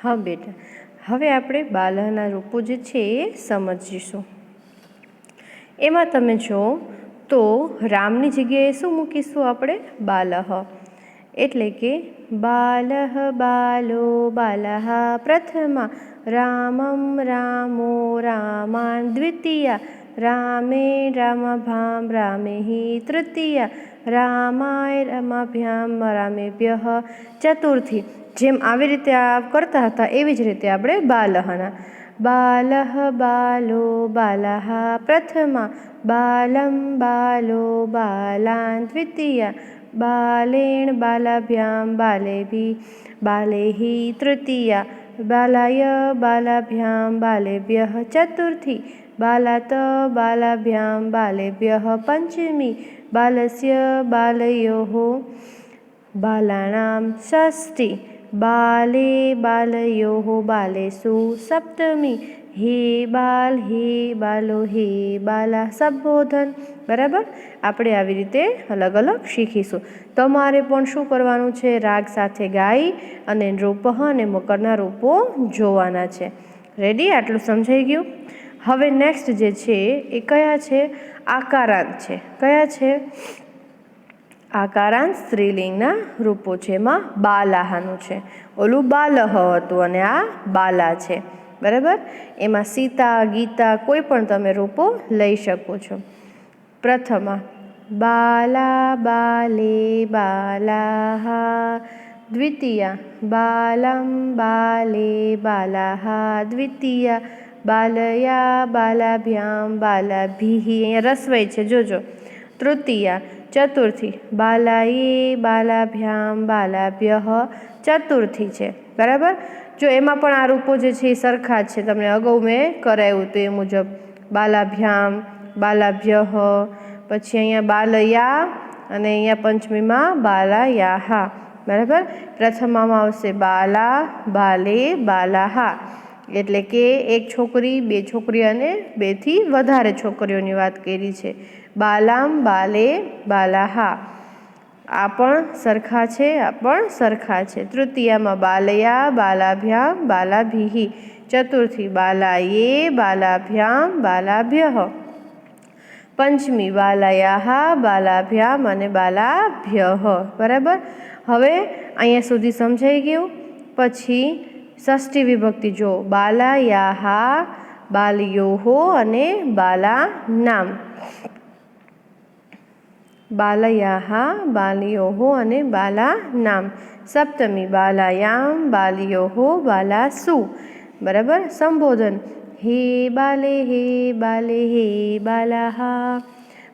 हाँ बेटा, हवे आपणे बालहना रूपो जे छे ए समजीशुं। एमां तमे जो तो रामनी जग्याए शुं मूकीशुं आपणे? बालह। एटले के बालह बालो बालः प्रथमा, रामं रामो रामान् द्वितीया, रामे रामभां रामेहि तृतीया, रामाय रामाभ्यां रामेभ्यः चतुर्थी। जेम आवी रीते आप करता हता एवी ज रीते आपणे बालहना। बालः बालो बालः प्रथमा, बालं बालो बालान् द्वितीया, बालेन बालाभ्यां बालेभिः बालेहि तृतीया, बालाय बालाभ्यां बालेभ्यः चतुर्थी, बालात बालाभ्यां बालेभ्यः पंचमी, बालस्य बालयोः बालानां षष्ठी, बाले बालयोः बालेषु सप्तमी, हे बाल हे बालो हे बाला संबोधन। बराबर, આપણે આવી રીતે અલગ અલગ શીખીશું। તમારે પણ શું કરવાનું છે? રાગ સાથે ગાઈ અને રૂપહ અને મકરના રૂપો જોવાના છે। રેડી? આટલું સમજાઈ ગયું? હવે નેક્સ્ટ જે છે એ કયા છે? આકારાંત છે। કયા છે? આકારાંત સ્ત્રીલિંગના રૂપો છે। એમાં બાલાહાનું છે, ઓલું બાલહ હતું અને આ બાલા છે। બરાબર, એમાં સીતા ગીતા કોઈ પણ તમે રૂપો લઈ શકો છો। પ્રથમા, બાલા બાલે બાલાહ, દ્વિતીયા, બાલમ બાલે બાલાહ દ્વિતીયા, બાલયા બાલાભ્યામ બાલાભીઃ, અહીંયા રસવઈ છે જોજો, તૃતીયા, ચતુર્થી, બાલાયે બાલાભ્યામ બાલાભ્યઃ ચતુર્થી છે। બરાબર, જો એમાં પણ આ રૂપો જે છે એ સરખા જ છે, તમને અગાઉ મેં કરાવ્યું તો એ મુજબ, બાલાભ્યામ બાલાભ્યઃ, પછી અહીંયા બાલયા અને અહીંયા પંચમીમાં બાલાયાહ। બરાબર, પ્રથમામાં આવશે બાલા બાલે બાલાહ, એટલે કે એક છોકરી, બે છોકરી અને બેથી વધારે છોકરીઓની વાત કરી છે। બાલામ બાલે બાલાહ, આ પણ સરખા છે, આ પણ સરખા છે। તૃતીયામાં બાલયા બાલાભ્યામ બાલાભીઃ, ચતુર્થી બાલાયે બાલાભ્યામ બાલાભ્યઃ, પંચમી બાલયાહ બાલાભ્યામ અને બાલાભ્યઃ। બરાબર, હવે અહીંયા સુધી સમજાઈ ગયું? પછી ષષ્ઠી વિભક્તિ જો, બાલાયાહ બાલયોઃ અને બાલાનામ, બાલયાહ બાલયોઃ અને બાલાનામ। સપ્તમી, બાલાયામ બાલયોઃ બાલાસુ। બરાબર, સંબોધન, હે બાલે હે બાલે હે બાલાહ।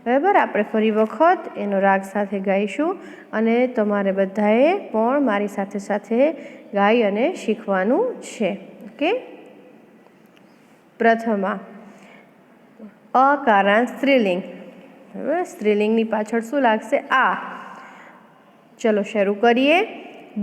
બરાબર, આપણે ફરી વખત એનો રાગ સાથે ગાઈશું અને તમારે બધાએ પણ મારી સાથે સાથે ગાઈ અને શીખવાનું છે। ઓકે, પ્રથમા, અકારાંત સ્ત્રીલિંગ। બરાબર, સ્ત્રીલિંગની પાછળ શું લાગશે? આ। ચલો શરૂ કરીએ।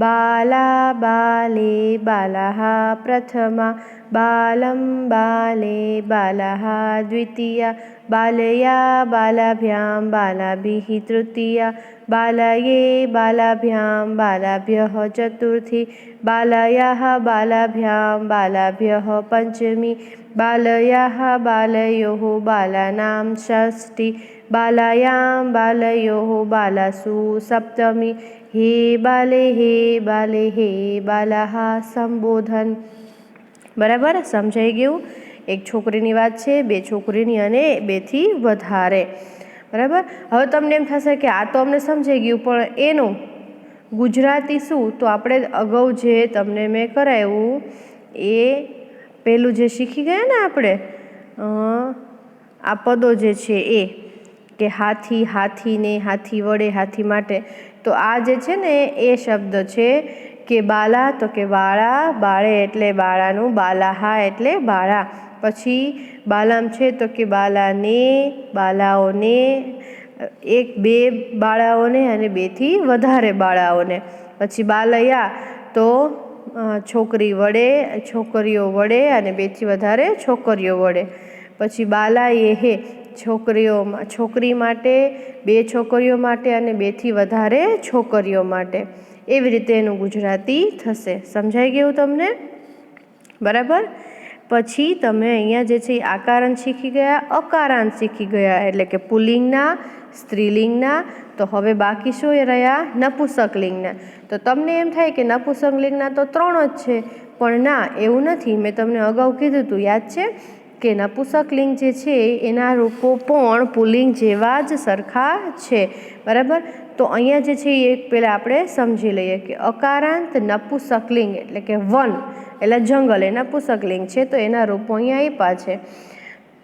બાલા બાલે બાલાહ પ્રથમા, બાલમ બાલે બાલાહ દ્વિતીયા, બાલયા બાલાભ્યામ બાલાભીઃ તૃતીયા, બાલયે બાલાભ્યામ બાલાભ્યઃ ચતુર્થી, બાલયાહ બાલાભ્યામ બાલાભ્યઃ પંચમી, બાલયાહ બાલયોઃ બાલાનાં ષષ્ઠી, બાલાયામ બાલયોઃ બાલાસુ સપ્તમી, હે બાલે હે બાલાહ સંબોધન। બરાબર, સમજાઈ ગયું? એક છોકરીની વાત છે, બે છોકરીની અને બેથી વધારે। બરાબર, હવે તમને એમ થશે કે આ તો અમને સમજાઈ ગયું, પણ એનું ગુજરાતી શું? તો આપણે અગાઉ જે તમને મેં કરાવ્યું એ પેલું જે શીખી ગયા ને આપણે આ પદો જે છે એ, કે હાથી હાથીને, હાથી વડે, હાથી માટે, તો આ જે છે ને એ શબ્દ છે કે બાલા તો કે બાળા, બાળે એટલે બાળાનું, બાલાહા એટલે બાળા, પછી બાલામ છે તો કે બાલાને, બાલાઓને, એક બે બાળાઓને અને બેથી વધારે બાળાઓને, પછી બાલયા તો છોકરી વડે, છોકરીઓ વડે અને બેથી વધારે છોકરીઓ વડે, પછી બાલાયે છોકરીઓમાં, છોકરી માટે, બે છોકરીઓ માટે અને બેથી વધારે છોકરીઓ માટે। એવી રીતે એનું ગુજરાતી થશે। સમજાઈ ગયું તમને? બરાબર. પછી તમે અહીંયા જે છે એ આકારાંત શીખી ગયા, અકારાંત શીખી ગયા, એટલે કે પુલ્લિંગના, સ્ત્રીલિંગના. તો હવે બાકી શું રહ્યા? નપુંસકલિંગના. તો તમને એમ થાય કે નપુંસકલિંગના તો 3 જ છે, પણ ના, એવું નથી. મેં તમને અગાઉ કીધું હતું, યાદ છે કે નપુંસકલિંગ જે છે એના રૂપો પણ પુલ્લિંગ જેવા જ સરખા છે. બરાબર. તો અહીંયા જે છે એ પહેલાં આપણે સમજી લઈએ કે અકારાંત નપુંસકલિંગ એટલે કે વન એટલે જંગલ એ નપુંસકલિંગ છે. તો એના રૂપો અહીંયા આપ્યા છે.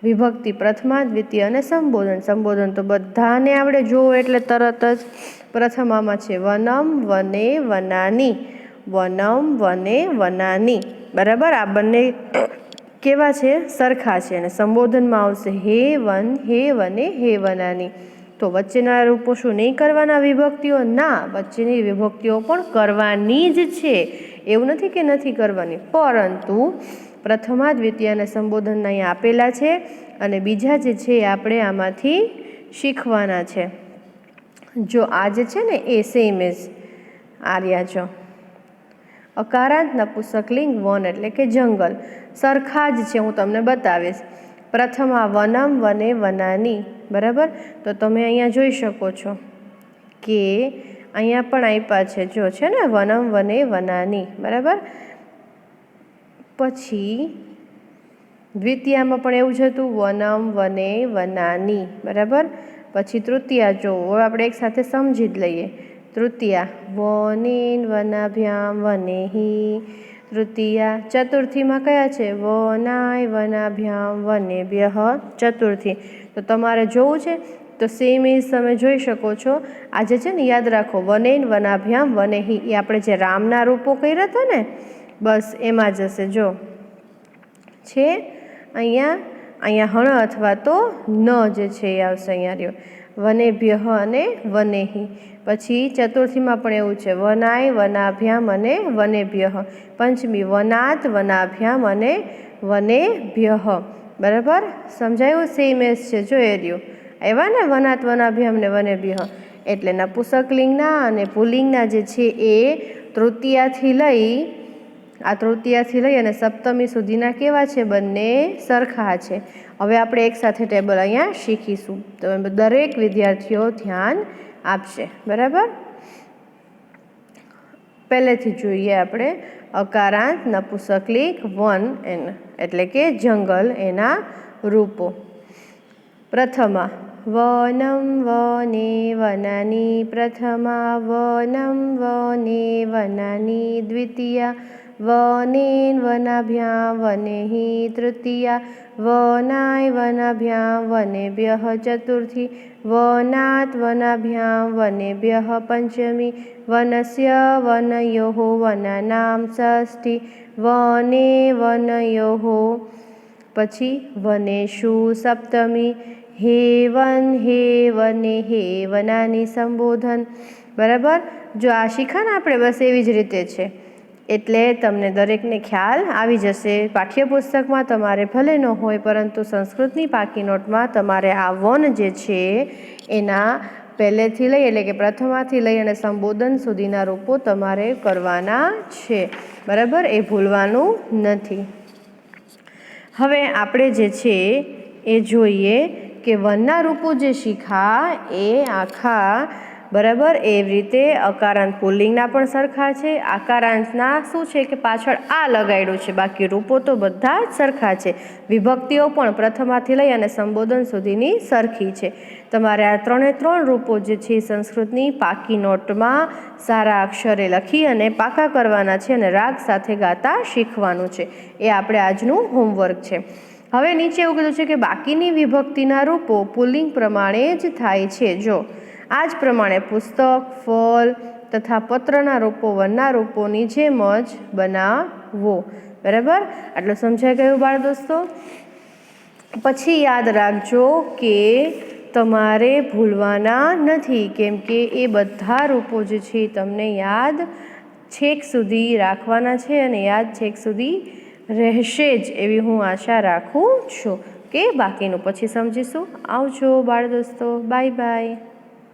વિભક્તિ પ્રથમા, દ્વિતીય અને સંબોધન. સંબોધન તો બધાને આપણે જોવો એટલે તરત જ. પ્રથમામાં છે વનમ, વને, વનાની. વનમ, વને, વનાની. બરાબર. આ બંને કેવા છે? સરખા છે. અને સંબોધનમાં આવશે હે વન, હે વને, હે વનાની. તો વચ્ચેના રૂપો શું નહીં કરવાના વિભક્તિઓ? ના, વચ્ચેની વિભક્તિઓ પણ કરવાની જ છે. એવું નથી કે નથી કરવાની, પરંતુ પ્રથમા, દ્વિતીય અને સંબોધનના અહીંયા આપેલા છે, અને બીજા જે છે એ આપણે આમાંથી શીખવાના છે. જો આ જે છે ને એ સેમ એજ આર્યા જો અકારાંત નપુંસકલિંગ વન એટલે કે જંગલ સરખા જ છે. હું તમને બતાવીશ. પ્રથમા વનમ, વને, વનાની. બરાબર. તો તમે અહીંયા જોઈ શકો છો કે અહીંયા પણ આપ્યા છે, જો છે ને વનમ, વને, વનાની. બરાબર. પછી દ્વિતીયામાં પણ એવું જ હતું, વનમ, વને, વનાની. બરાબર. પછી તૃતીયા જો હવે આપણે એક સાથે સમજી જ લઈએ. તૃતીયા વનેન વનાભ્યામ વનેહી. તૃતીયા. ચતુર્થીમાં કયા છે? વનાય વનાભ્યામ વનેભ્યઃ. ચતુર્થી. તો તમારે જોવું છે તો સેમ ઇઝ તમે જોઈ શકો છો. આજે છે ને યાદ રાખો, વનેન વનાભ્યામ વનેહી એ આપણે જે રામના રૂપો કર્યા હતા ને, બસ એમાં જ હશે. જો છે અહીંયા હણ અથવા તો ન જે છે એ આવશે. અહીંયા રહ્યો વનેભ્યઃ અને વનેહી. પછી ચતુર્થીમાં પણ એવું છે, વનાય વનાભ્યામ અને વનેભ્યઃ. પંચમી વનાત વનાભ્યામ અને વનેભ્યઃ. બરાબર. સમજાયું? સેમ એસ છે. જો એ રહ્યું આવ્યા ને વનાત વનાભ્યામ ને વનેભ્યઃ. એટલે નપુંસકલિંગના અને પુલ્લિંગના જે છે એ તૃતીયાથી લઈ અને સપ્તમી સુધીના કેવા છે? બંને સરખા છે. હવે આપણે એક સાથે ટેબલ અહીંયા શીખીશું. તમે દરેક વિદ્યાર્થીઓ ધ્યાન આપશે. બરાબર. પહેલેથી જોઈએ આપણે અકારાંત નપુંસકલિંગ વન એટલે કે જંગલ એના રૂપો. પ્રથમા વનમ, વને, વનાની. પ્રથમા વનમ, વને, વનાની. દ્વિતીયા વનેન વનાભ્યામ વનેહી. તૃતીયા વનાય વનાભ્યામ વનેભ્યઃ. ચતુર્થી વનાત વનાભ્યામ વનેભ્યઃ. પંચમી વનસ્ય વનયોઃ વનાનામ. ષષ્ઠી વને વનયોઃ. પછી વનેષુ. સપ્તમી હે વન, હે વને, હે વનાની. સંબોધન. બરાબર. જો આ શીખા ને આપણે બસ એવી જ રીતે છે, એટલે તમને દરેકને ખ્યાલ આવી જશે. પાઠ્યપુસ્તકમાં તમારે ભલે ન હોય, પરંતુ સંસ્કૃતની પાકી નોટમાં તમારે આ વન જે છે એના પહેલેથી લઈ એટલે કે પ્રથમાથી લઈ અને સંબોધન સુધીના રૂપો તમારે કરવાના છે. બરાબર. એ ભૂલવાનું નથી. હવે આપણે જે છે એ જોઈએ કે વનના રૂપો જે શીખા એ આખા બરાબર એવી રીતે અકારાંત પુલ્લિંગના પણ સરખા છે. આકારાંતના શું છે કે પાછળ આ લગાડ્યું છે, બાકી રૂપો તો બધા જ સરખા છે. વિભક્તિઓ પણ પ્રથમાથી લઈ અને સંબોધન સુધીની સરખી છે. તમારે આ 3 રૂપો જે છે સંસ્કૃતની પાકી નોટમાં સારા અક્ષરે લખી અને પાકા કરવાના છે અને રાગ સાથે ગાતા શીખવાનું છે. એ આપણે આજનું હોમવર્ક છે. હવે નીચે એવું કીધું છે કે બાકીની વિભક્તિના રૂપો પુલ્લિંગ પ્રમાણે જ થાય છે. જો આ જ પ્રમાણે પુસ્તક, ફળ તથા પત્રના રૂપો વનના રૂપોની જેમ જ બનાવો. બરાબર. આટલું સમજાઈ ગયું બાળ દોસ્તો? પછી યાદ રાખજો કે તમારે ભૂલવાના નથી, કેમ કે એ બધા રૂપો જે છે તમને યાદ છેક સુધી રાખવાના છે અને યાદ છેક સુધી રહેશે જ એવી હું આશા રાખું છું. કે બાકીનું પછી સમજીશું. આવજો બાળ દોસ્તો. Bye bye.